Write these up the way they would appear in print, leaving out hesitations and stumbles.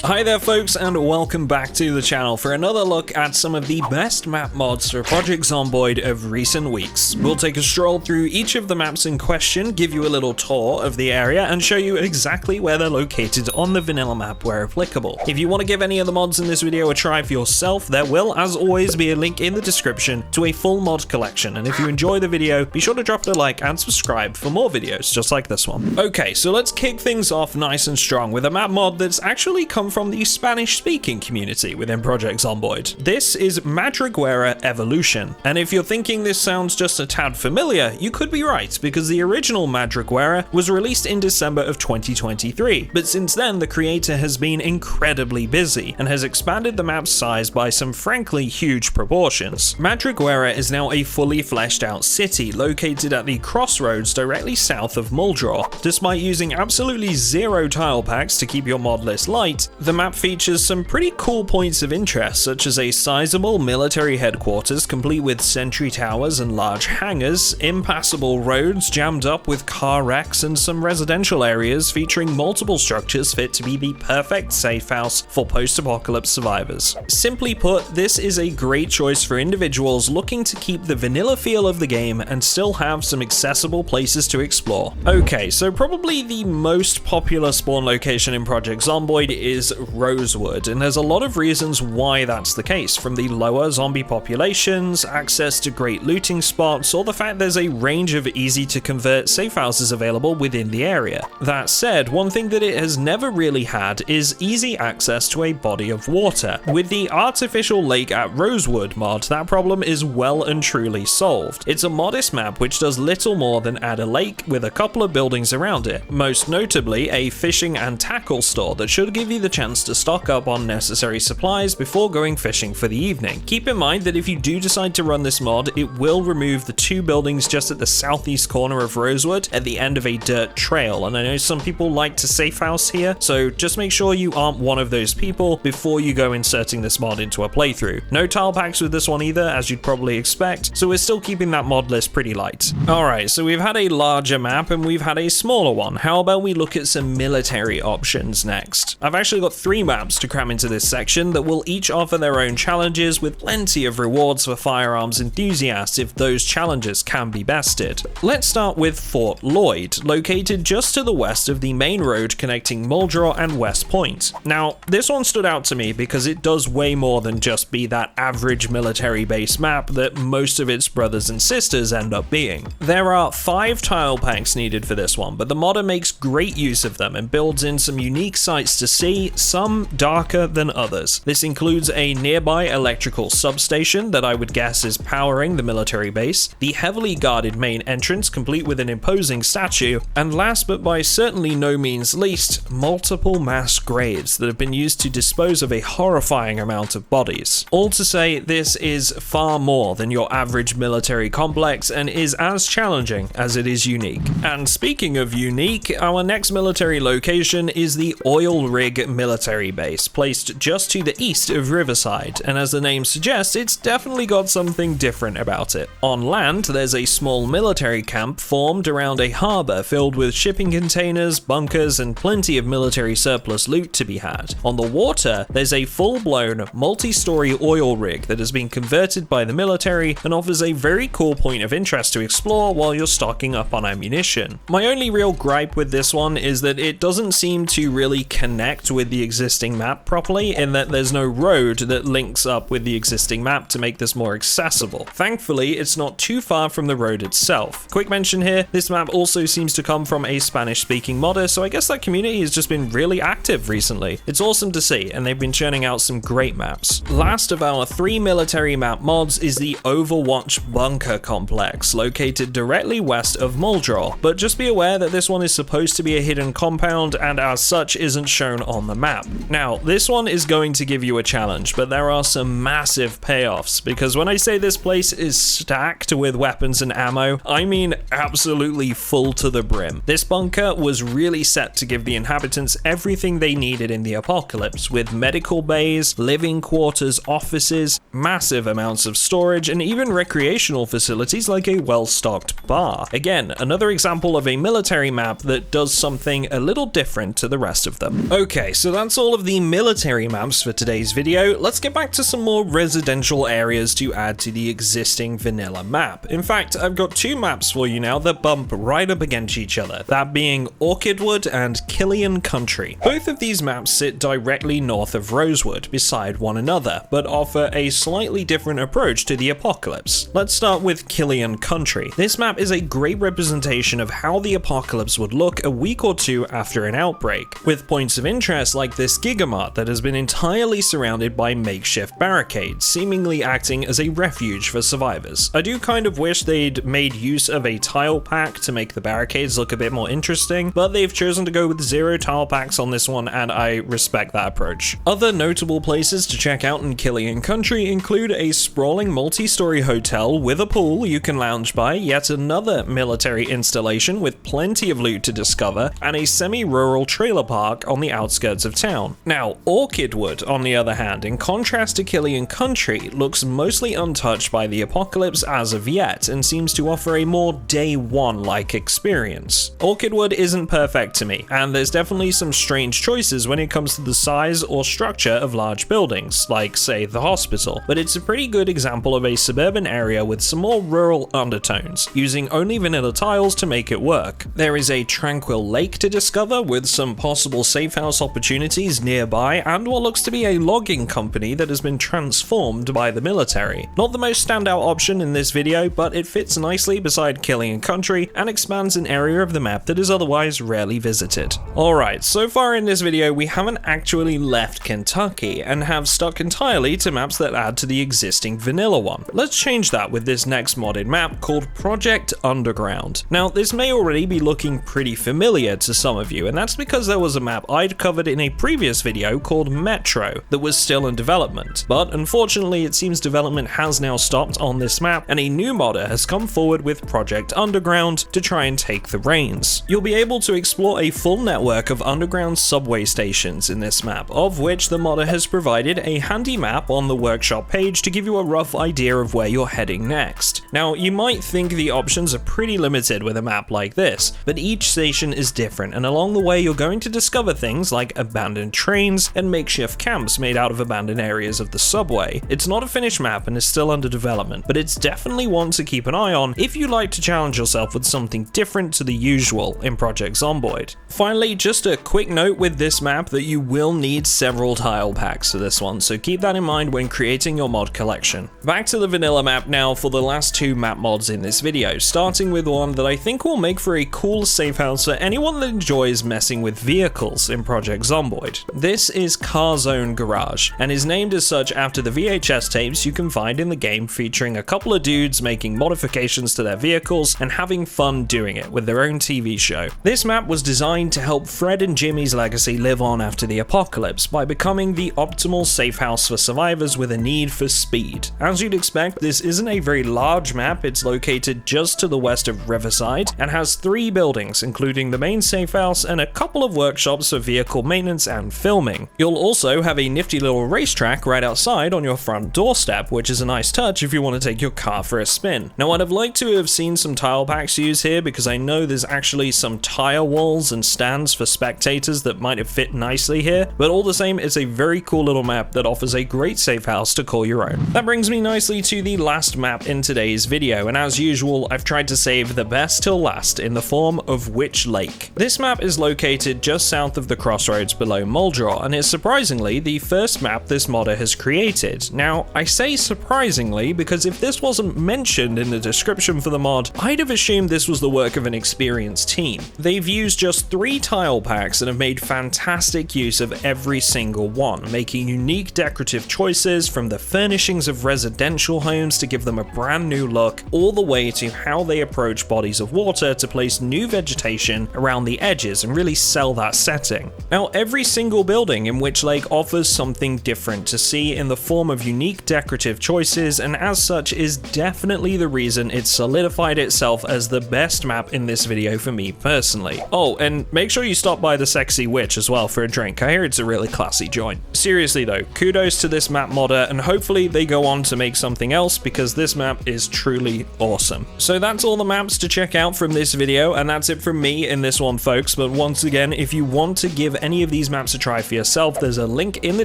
Hi there folks, and welcome back to the channel for another look at some of the best map mods for Project Zomboid of recent weeks. We'll take a stroll through each of the maps in question, give you a little tour of the area, and show you exactly where they're located on the vanilla map where applicable. If you want to give any of the mods in this video a try for yourself, there will, as always, be a link in the description to a full mod collection, and if you enjoy the video, be sure to drop a like and subscribe for more videos just like this one. Okay, so let's kick things off nice and strong with a map mod that's actually come from the Spanish-speaking community within Project Zomboid. This is Madria Evolution, and if you're thinking this sounds just a tad familiar, you could be right, because the original Madria was released in December of 2023, but since then the creator has been incredibly busy and has expanded the map's size by some frankly huge proportions. Madria is now a fully fleshed out city located at the crossroads directly south of Muldraw. Despite using absolutely zero tile packs to keep your mod list light, the map features some pretty cool points of interest, such as a sizable military headquarters complete with sentry towers and large hangars, impassable roads jammed up with car wrecks, and some residential areas featuring multiple structures fit to be the perfect safe house for post-apocalypse survivors. Simply put, this is a great choice for individuals looking to keep the vanilla feel of the game and still have some accessible places to explore. Okay, so probably the most popular spawn location in Project Zomboid is Rosewood, and there's a lot of reasons why that's the case, from the lower zombie populations, access to great looting spots, or the fact there's a range of easy to convert safe houses available within the area. That said, one thing that it has never really had is easy access to a body of water. With the artificial lake at Rosewood mod, that problem is well and truly solved. It's a modest map which does little more than add a lake with a couple of buildings around it, most notably a fishing and tackle store that should give you the chance to stock up on necessary supplies before going fishing for the evening. Keep in mind that if you do decide to run this mod, it will remove the two buildings just at the southeast corner of Rosewood at the end of a dirt trail, and I know some people like to safe house here, so just make sure you aren't one of those people before you go inserting this mod into a playthrough. No tile packs with this one either, as you'd probably expect, so we're still keeping that mod list pretty light. Alright, so we've had a larger map and we've had a smaller one. How about we look at some military options next? I've actually got 3 maps to cram into this section that will each offer their own challenges with plenty of rewards for firearms enthusiasts if those challenges can be bested. Let's start with Fort Lloyd, located just to the west of the main road connecting Muldraw and West Point. Now, this one stood out to me because it does way more than just be that average military base map that most of its brothers and sisters end up being. There are 5 tile packs needed for this one, but the modder makes great use of them and builds in some unique sights to see, some darker than others. This includes a nearby electrical substation that I would guess is powering the military base, the heavily guarded main entrance complete with an imposing statue, and last but by certainly no means least, multiple mass graves that have been used to dispose of a horrifying amount of bodies. All to say, this is far more than your average military complex and is as challenging as it is unique. And speaking of unique, our next military location is the Oil Rig military base, placed just to the east of Riverside, and as the name suggests, it's definitely got something different about it. On land, there's a small military camp formed around a harbour filled with shipping containers, bunkers, and plenty of military surplus loot to be had. On the water, there's a full-blown, multi-story oil rig that has been converted by the military and offers a very cool point of interest to explore while you're stocking up on ammunition. My only real gripe with this one is that it doesn't seem to really connect with the existing map properly, in that there's no road that links up with the existing map to make this more accessible. Thankfully, it's not too far from the road itself. Quick mention here, this map also seems to come from a Spanish-speaking modder, so I guess that community has just been really active recently. It's awesome to see, and they've been churning out some great maps. Last of our 3 military map mods is the OverWatch bunker complex, located directly west of Muldraw, but just be aware that this one is supposed to be a hidden compound and as such isn't shown on the map. Now, this one is going to give you a challenge, but there are some massive payoffs, because when I say this place is stacked with weapons and ammo, I mean absolutely full to the brim. This bunker was really set to give the inhabitants everything they needed in the apocalypse, with medical bays, living quarters, offices, massive amounts of storage, and even recreational facilities like a well-stocked bar. Again, another example of a military map that does something a little different to the rest of them. Okay, so So that's all of the military maps for today's video. Let's get back to some more residential areas to add to the existing vanilla map. In fact, I've got two maps for you now that bump right up against each other, that being Orchid and Killian Country. Both of these maps sit directly north of Rosewood, beside one another, but offer a slightly different approach to the apocalypse. Let's start with Killian Country. This map is a great representation of how the apocalypse would look a week or two after an outbreak, with points of interest like this Gigamart that has been entirely surrounded by makeshift barricades, seemingly acting as a refuge for survivors. I do kind of wish they'd made use of a tile pack to make the barricades look a bit more interesting, but they've chosen to go with 0 tile packs on this one, and I respect that approach. Other notable places to check out in Killian Country include a sprawling multi-story hotel with a pool you can lounge by, yet another military installation with plenty of loot to discover, and a semi-rural trailer park on the outskirts of town. Now, Orchid, on the other hand, in contrast to Killian Country, looks mostly untouched by the apocalypse as of yet, and seems to offer a more day one-like experience. Orchid isn't perfect to me, and there's definitely some strange choices when it comes to the size or structure of large buildings, like say the hospital, but it's a pretty good example of a suburban area with some more rural undertones, using only vanilla tiles to make it work. There is a tranquil lake to discover with some possible safe house opportunities nearby, and what looks to be a logging company that has been transformed by the military. Not the most standout option in this video, but it fits nicely beside Killian Country and expands an area of the map that is otherwise rarely visited. Alright, so far in this video we haven't actually left Kentucky and have stuck entirely to maps that add to the existing vanilla one. Let's change that with this next modded map called Project Underground. Now, this may already be looking pretty familiar to some of you, and that's because there was a map I'd covered in a previous video called Metro that was still in development, but unfortunately it seems development has now stopped on this map and a new modder has come forward with Project Underground to try and take the reins. You'll be able to explore a full network of underground subway stations in this map, of which the modder has provided a handy map on the workshop page to give you a rough idea of where you're heading next. Now, you might think the options are pretty limited with a map like this, but each station is different, and along the way you're going to discover things like abandoned trains and makeshift camps made out of abandoned areas of the subway. It's not a finished map and is still under development, but it's definitely one to keep an eye on if you like to challenge yourself with something different to the usual in Project Zomboid. Finally, just a quick note with this map that you will need several tile packs for this one, so keep that in mind when creating your mod collection. Back to the vanilla map now for the last two map mods in this video, starting with one that I think will make for a cool safe house for anyone that enjoys messing with vehicles in Project Zomboid. This is Carone Garage, and is named as such after the VHS tapes you can find in the game featuring a couple of dudes making modifications to their vehicles and having fun doing it with their own TV show. This map was designed to help Fred and Jimmy's legacy live on after the apocalypse by becoming the optimal safe house for survivors with a need for speed. As you'd expect, this isn't a very large map. It's located just to the west of Riverside and has 3 buildings, including the main safe house and a couple of workshops for vehicle maintenance and filming. You'll also have a nifty little racetrack right outside on your front doorstep, which is a nice touch if you want to take your car for a spin. Now, I'd have liked to have seen some tile packs used here because I know there's actually some tire walls and stands for spectators that might have fit nicely here, but all the same, it's a very cool little map that offers a great safe house to call your own. That brings me nicely to the last map in today's video, and as usual, I've tried to save the best till last in the form of Wit Lake. This map is located just south of the crossroads below Muldraw, and is surprisingly the first map this modder has created. Now, I say surprisingly because if this wasn't mentioned in the description for the mod, I'd have assumed this was the work of an experienced team. They've used just 3 tile packs and have made fantastic use of every single one, making unique decorative choices from the furnishings of residential homes to give them a brand new look, all the way to how they approach bodies of water to place new vegetation around the edges and really sell that setting. Now, every single building in Wit Lake offers something different to see in the form of unique decorative choices, and as such is definitely the reason it's solidified itself as the best map in this video for me personally. Oh, and make sure you stop by the Sexy Witch as well for a drink. I hear it's a really classy joint. Seriously though, kudos to this map modder, and hopefully they go on to make something else because this map is truly awesome. So that's all the maps to check out from this video, and that's it from me in this one, folks. But once again, if you want to give any of these these maps a try for yourself, there's a link in the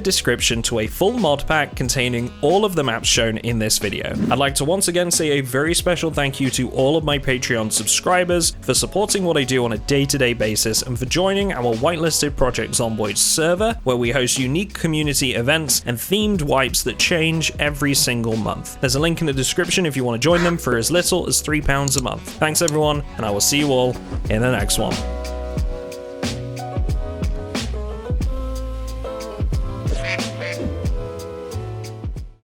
description to a full mod pack containing all of the maps shown in this video. I'd like to once again say a very special thank you to all of my Patreon subscribers for supporting what I do on a day-to-day basis and for joining our whitelisted Project Zomboid server, where we host unique community events and themed wipes that change every single month. There's a link in the description if you want to join them for as little as £3 a month. Thanks everyone, and I will see you all in the next one.